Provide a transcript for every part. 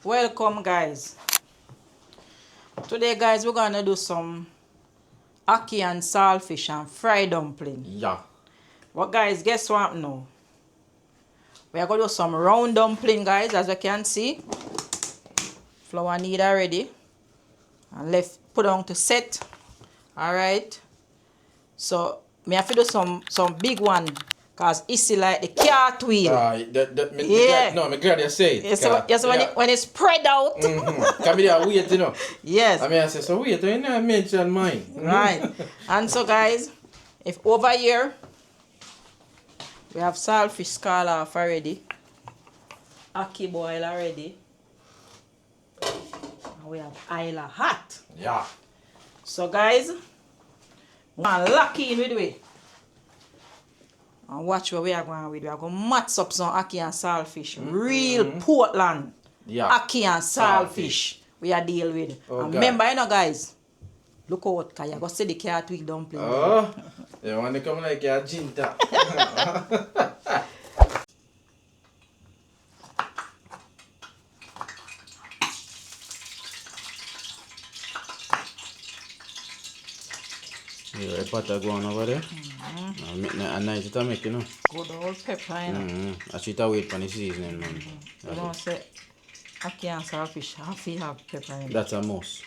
Welcome guys. Today guys we're gonna do some ackee and saltfish and fried dumpling. Yeah. But guys, guess what now? We are gonna do some round dumpling guys, as you can see. Flour need already. And left put on to set. Alright. So me have to do some big one. Cause it's like the cartwheel. Yeah. I'm glad you say it. Yes, when it's spread out. Can be there wait, you know. Yes. I mean, I say, so wait, you never mention mine. Right. And so guys, if over here we have saltfish scald off already, ackee boil already, and we have Isla hot. Yeah. So guys, we're going to lock in with it. And watch what we are going with. We are going to match up some ackee and saltfish. Real Portland ackee and saltfish we are deal with. Oh, and remember, you know guys, look out, because you're going to see the cartwheel dumpling. Oh, you want to come like a ginta. Yeah, butter going over there. A nice to make, you know. Good old pepper, you know. I should wait for the seasoning, man. You don't say ackee and saltfish, half it have pepper in it. That's a must.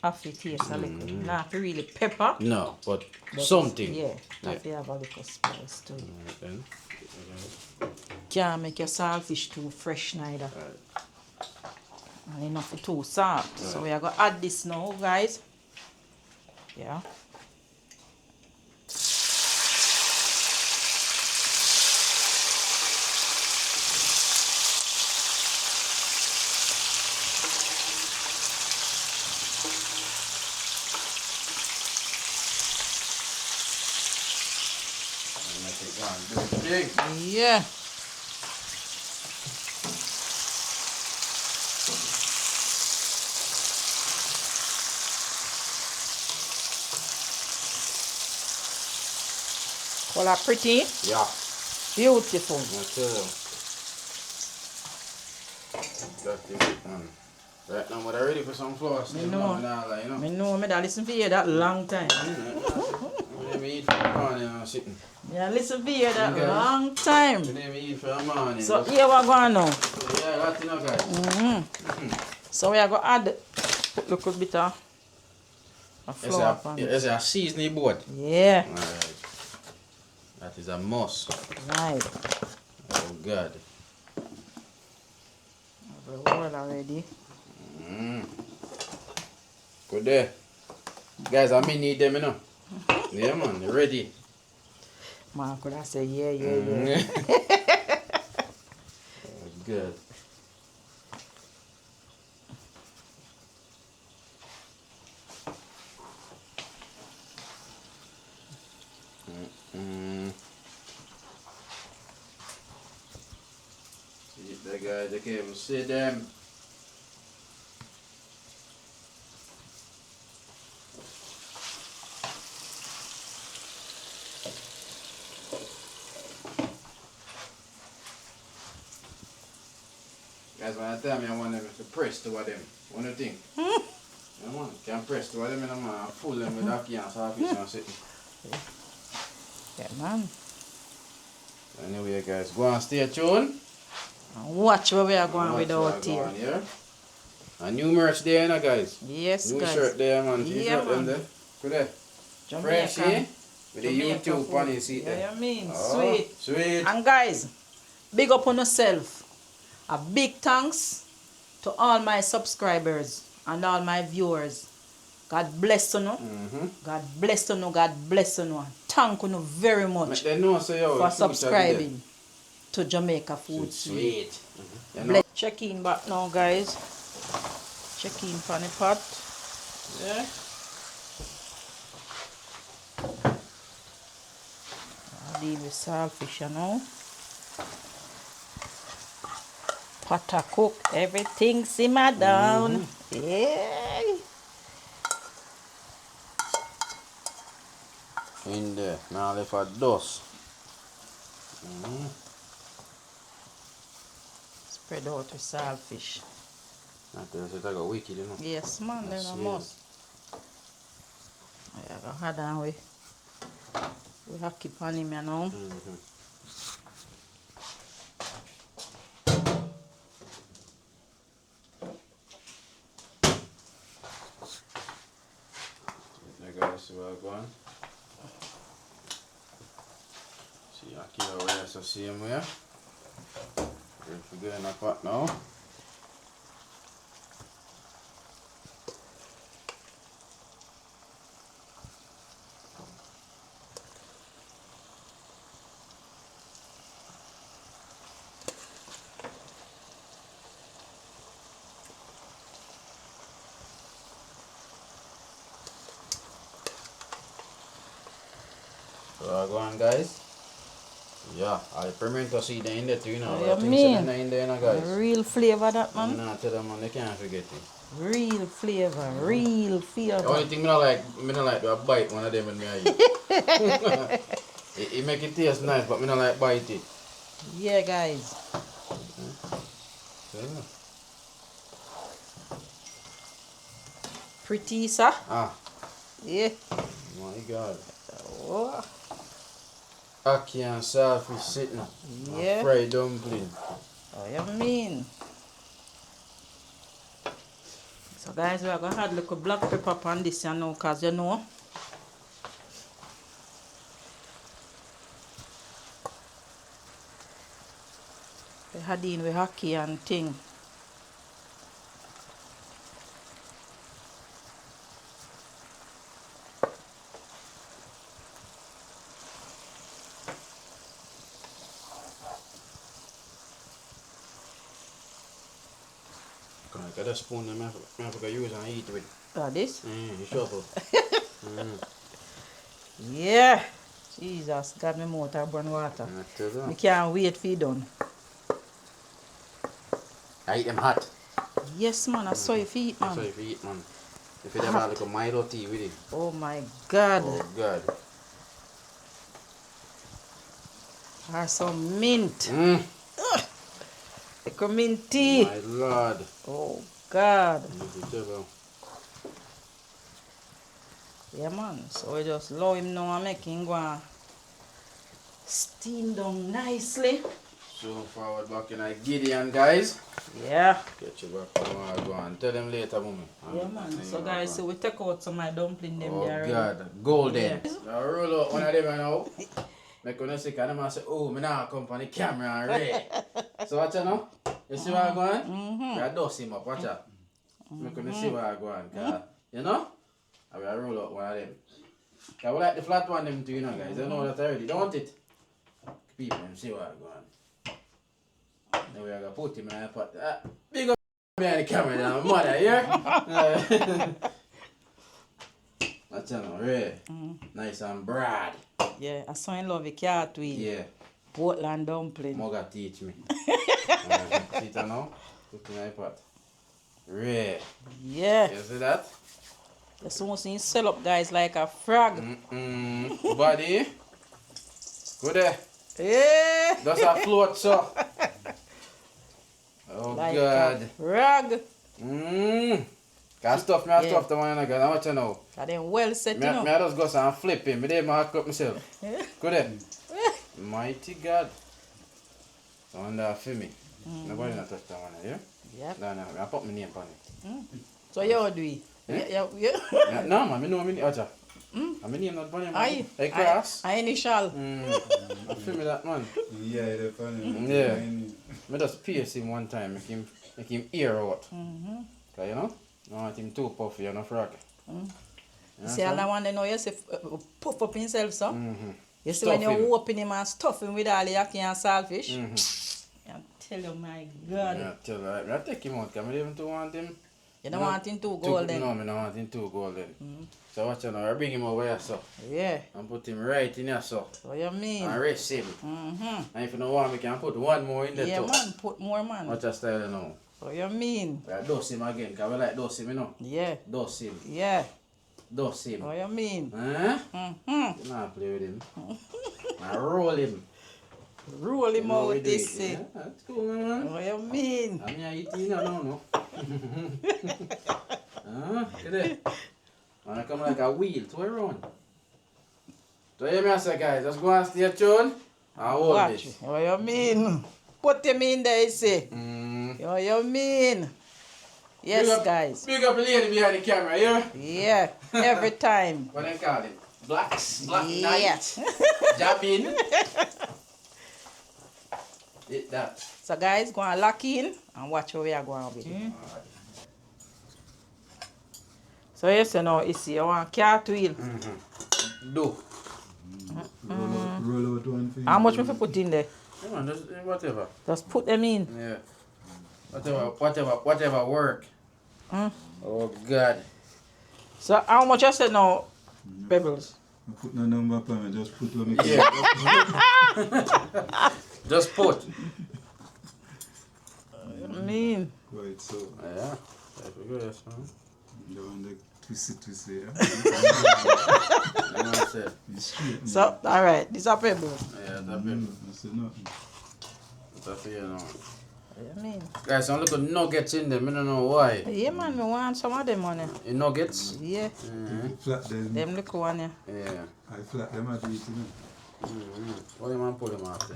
Half it taste a little. Not really pepper. No, but something. Yeah, half it have a little spice too. Right, then. Can't make your saltfish too fresh neither. And enough too soft. So we are going to add this now, guys. Yeah. Yeah. Color pretty? Yeah. Beautiful. That's it. Right now, we're ready for some flowers. I know. I know. I listen for you that long time. Yeah, listen for you that long time. So here we're going now. Yeah, that's enough, guys. So we are going to add a little bit of flour on it. It's a seasoning board. Yeah. Alright. That is a must. Right. Oh God. The roll already. Good there. Guys, I may need them, you know. Yeah, man, they're ready. Man, could I say yeah. Good. See the guys, I can't even see them. Guys, when I tell me I want them to press to them, what do you think? Yeah, man, can press to them and I'm full them with ackee and saltfish and sitting. Yeah, man. Anyway, guys, go and stay tuned. And watch where we are going with our tear. Yeah? A new merch there, you know, guys. Yes, new guys. shirt there, man. Yeah, man. There. Good there. Fresh, eh? With the YouTube on your seat there. Yeah, you mean? Oh, Sweet. Sweet. And guys, big up on yourself. A big thanks to all my subscribers and all my viewers. God bless you. God bless you. God bless you. Thank you very much for subscribing to Jamaica Food Sweet. Check in back now, guys. Check in for the pot. Yeah. I'll deal with saltfish now. Pot cook, everything simmer down. Yeah. In there. Now left for dust. Spread out with saltfish. That's it, I got wicked, you know. Yes, man, then I must. I got hard on we have to keep on him, you know. I guys see where I'm going. See, Ackee over there, so same way. Ready to go in the pot now. So go on, guys. Yeah, I pimento seed in there too, you know. What you mean? In there, guys. Real flavor that, man. No, tell them, man, they can't forget it. Real flavor, real flavor. The only thing I don't like to bite one of them when I eat. it make it taste nice, but I don't like bite it. Yeah, guys. Yeah. Pretty, sir. Ah, Yeah. my God. Oh. Ackee and saltfish sitting. Yeah. Fried dumpling. What you mean? So guys, we're going to add a little black pepper on this, you know, because you know. We had in with Ackee and thing. Got a spoon that I have to use and eat with. This? You shuffle. Yeah. Jesus, got me mouth to burn water. I can't wait for it done. I eat them hot. Yes, man, I saw your feet, man. I saw if you eat, man. If you have like a Milo tea with it. Oh my God. Oh God. Or some mint. Like a mint tea. My Lord. Oh God. You Yeah, man. So we just allow him now and make him go and steam down nicely. so forward back in a Gideon, guys. Yeah. Get you back on go and tell them later, mommy. Yeah, man. So guys, so we take out some of my dumpling them there. Oh God, golden. Yeah. Now roll out one of them now. Make one sick and them say, oh, me now come on the camera and ready. So watch out now. You see where I'm going? I dust him up, watch out. Make one see where I'm going. You know? I will roll out one of them. I would like the flat one them too, you know, guys. I know that already, don't it? People them see where I'm going. Then we are going to put him in the pot. Big up behind the camera now, mother, yeah? Watch out now, Ray. Nice and broad. Yeah, I saw in love with cat with Yeah. Portland dumpling. Mother teach me. See it now? Put in the pot. Ray. Yeah. You see that? That's almost in sell up, guys, like a frog. Buddy. Go there. Yeah. That's a float, so. Oh, Like God. a frog. Can't stuff me, I stuff the one again. How much you know? That them well set, you Me know. I just go and flip him. Me there, I hack up myself. Go there. Mighty God. I wonder for me. Nobody not touch that one, yeah? Yeah. No, I put my name on it. So you do it? Yeah. Yeah. No, man, I know my name. My name not funny, man. Aye. Hey, class. I initial. I feel me that, man. Yeah, they're funny. Yeah. I just pierce him one time, make him ear out. Cause you know, I want him too puffy, you know, frog. See, all I want to know, you see, puff up himself, so. You see, Stuff when you him. open him and stuff him with all the Ackee and saltfish. I tell you, my God. Yeah, tell her, I take him out, because I don't want him. You don't want him too golden. No, I don't want him too golden. So watch out now, I bring him over here, so. Yeah. And put him right in here, so. What you mean? And rest him. And if you don't want, we can put one more in there, Yeah, too. man, put more, man. Watch your style now. What you mean? We dose him again, because we like dose him, you know. Yeah. Dose him. Yeah. Dose him. What you mean? Huh? You not play with him. I roll him. Roll him You know out we with do this it, thing. yeah? That's cool, man. What you mean? I'm here eating, I don't know. Get it? And I come like a wheel to around. So hear me I say guys, just go and stay tuned and hold Watch. this. What you mean? What you mean there, you say? What you mean? Yes, guys. Big up the lady behind the camera, yeah? Yeah, every time. What they call it? Black Yeah. night. Jabbing. Hit that. So guys, go and lock in and watch where we are going with it. So yes, you know, you see, you want cartwheel. Do. Roll out one thing. How much we put in there? Yeah, man, just whatever. Just put them in. Yeah. Whatever work. Oh God. So how much you said now, Pebbles? I put no number upon me, just put on me. Yeah. Just put. I mean, Right, so Yeah. That's good, yes, man. the one that twisty, yeah. You know what I said? It's straight. so all right, this is Pebbles. Yeah, that's it. I said nothing. That's it, you know. I mean, Guys, some little nuggets in them. I don't know why. yeah, man, we want some of them on there. The nuggets. Yeah, Flat them. them little one here. Yeah. I flat them at it, you know. What do you want to put them after?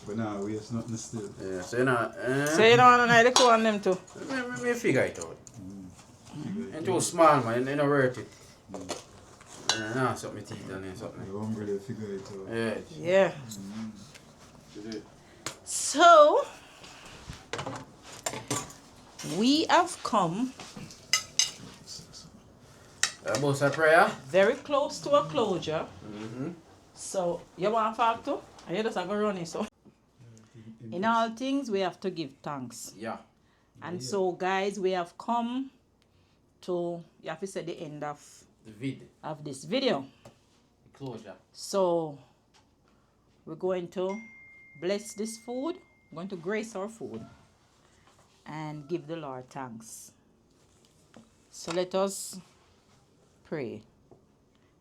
But now we have nothing still. Yeah. So you know. So you don't want to little one them too. Me figure it out. Ain't too small, man. You know worth it. Nah, suck my teeth on there, something. The umbrella figure it out. Yeah. Yeah. So we have come About a prayer. very close to a closure. So you want to talk to? And you just have to run it. So in all things we have to give thanks. Yeah. And so guys, we have come to, you have to say the end of The this video. closure. So we're going to bless this food. We're going to grace our food and give the Lord thanks. So let us pray.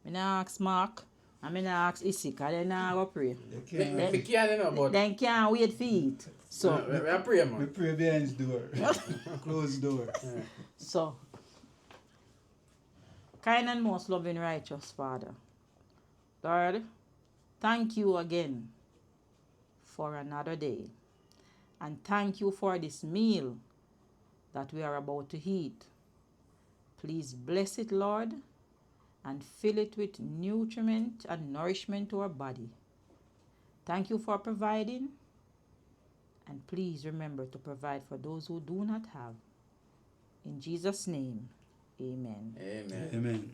I'm not ask Mark and I'm not ask Isaac, and then I go pray. Me can't, you know, but Then can't wait for it. So we are praying, We man. pray behind the door. Closed door. So, kind and most loving, righteous Father, Lord, thank you again for another day. And thank you for this meal that we are about to eat. Please bless it, Lord, and fill it with nutriment and nourishment to our body. Thank you for providing. And please remember to provide for those who do not have. In Jesus' name, amen. Amen. Amen.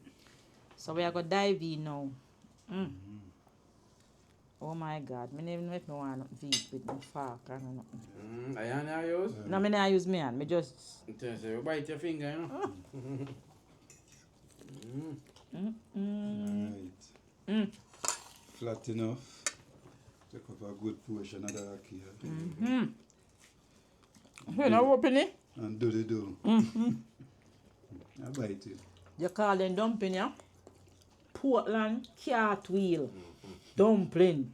So we are going to dive in now. Oh my God. I don't even know if I want to eat with my fork or nothing. I know yours. No, I don't use my hand. I just... You say, you bite your finger, you know. Right. Flat enough. Take up a good portion of the ackee. You know, open it. And do the do. I bite it. You call them dumpling, yeah? Portland cartwheel. Dumpling.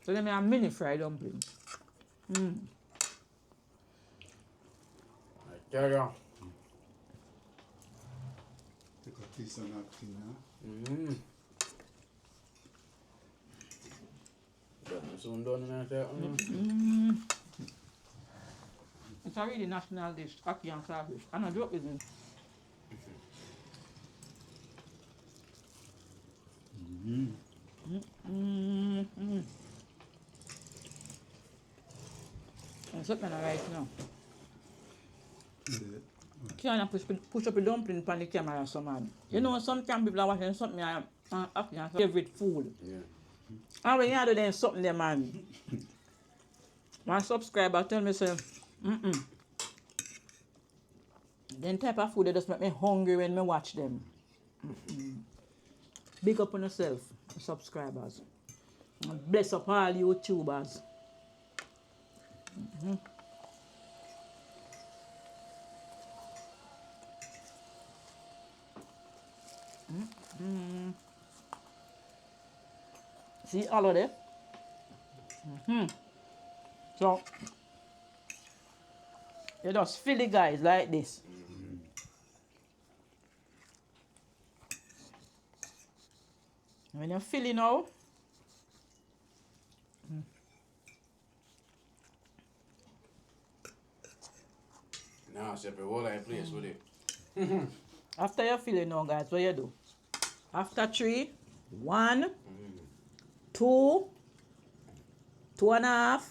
So let me have mini fried dumpling. Carry on. Take a piece of napkin, huh? Soon done in there. It's a really national dish, Ackee Saltfish. And I joke with it. It's something right now. Can push up a dumpling on the camera so man. You know sometimes people are watching something Ackee favorite food. Yeah. And when you do then something there man. My subscriber tell me say, Then type of food that just make me hungry when me watch them. Big up on yourself, subscribers. And bless up all YouTubers. See all of them? So, you just fill it, guys, like this. When you fill it now, Now, separate whole like place with it. after you fill it now, guys, what you do? After 3, 1, 2, 2.5,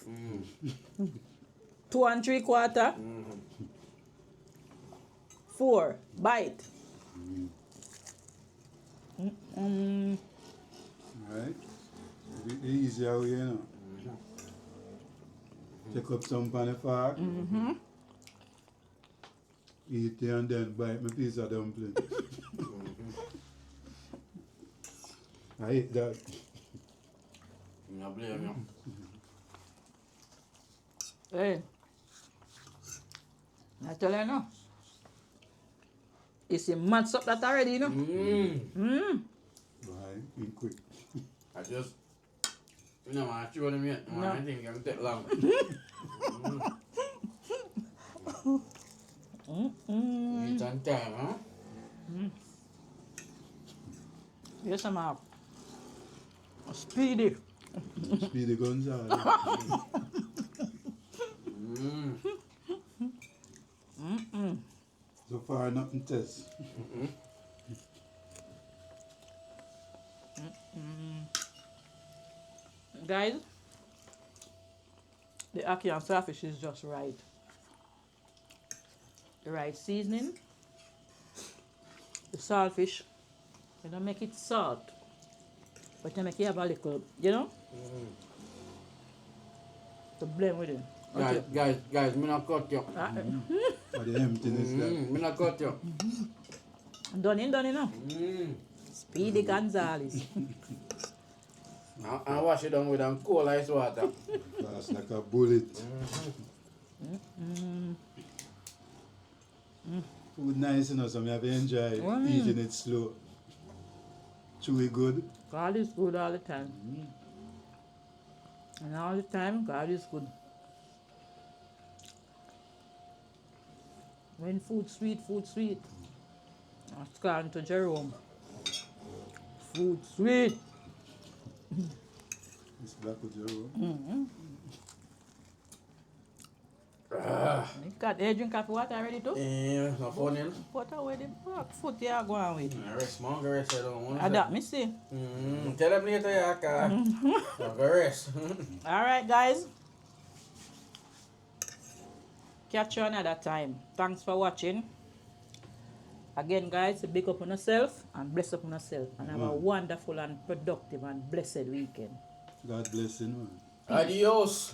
2 3/4, 4, bite. Right? The easier way, you know. Take up some pan of fork. Eat it and then bite my piece of dumpling. I eat that. I blame you. Hey, I tell you now. It's a match up that already, you know. Right, in quick. I just, you know, I chew them yet. No. I think it's gonna take long. Eat on time, huh? Yes, I'm out. Speedy. Speedy Gonzales. So far, nothing test. Guys, the ackee and saltfish is just right. The right seasoning. The saltfish, you don't make it salt, but you make it have a little, you know, to blend with it. Guys, me not cut you. For the emptiness that. Me not cut you. Done in now. Speedy Gonzales. I wash it down with cold ice water. Fast like a bullet. Food nice, you know, so I have to enjoy eating it slow. Chewy good. God is good all the time. And all the time, God is good. When food sweet, food sweet. That's gone to Jerome. Food sweet. It's black with your You got a drink of water already too? Yeah, no funny. Put away the pork foot you are going with. Rest, man, go rest. I don't want to. That me see. Tell them later, yeah, go rest. Alright guys. Catch you another time. Thanks for watching. Again guys, big up on yourself and bless up on yourself. And have a wonderful and productive and blessed weekend. God bless you, man. Adios.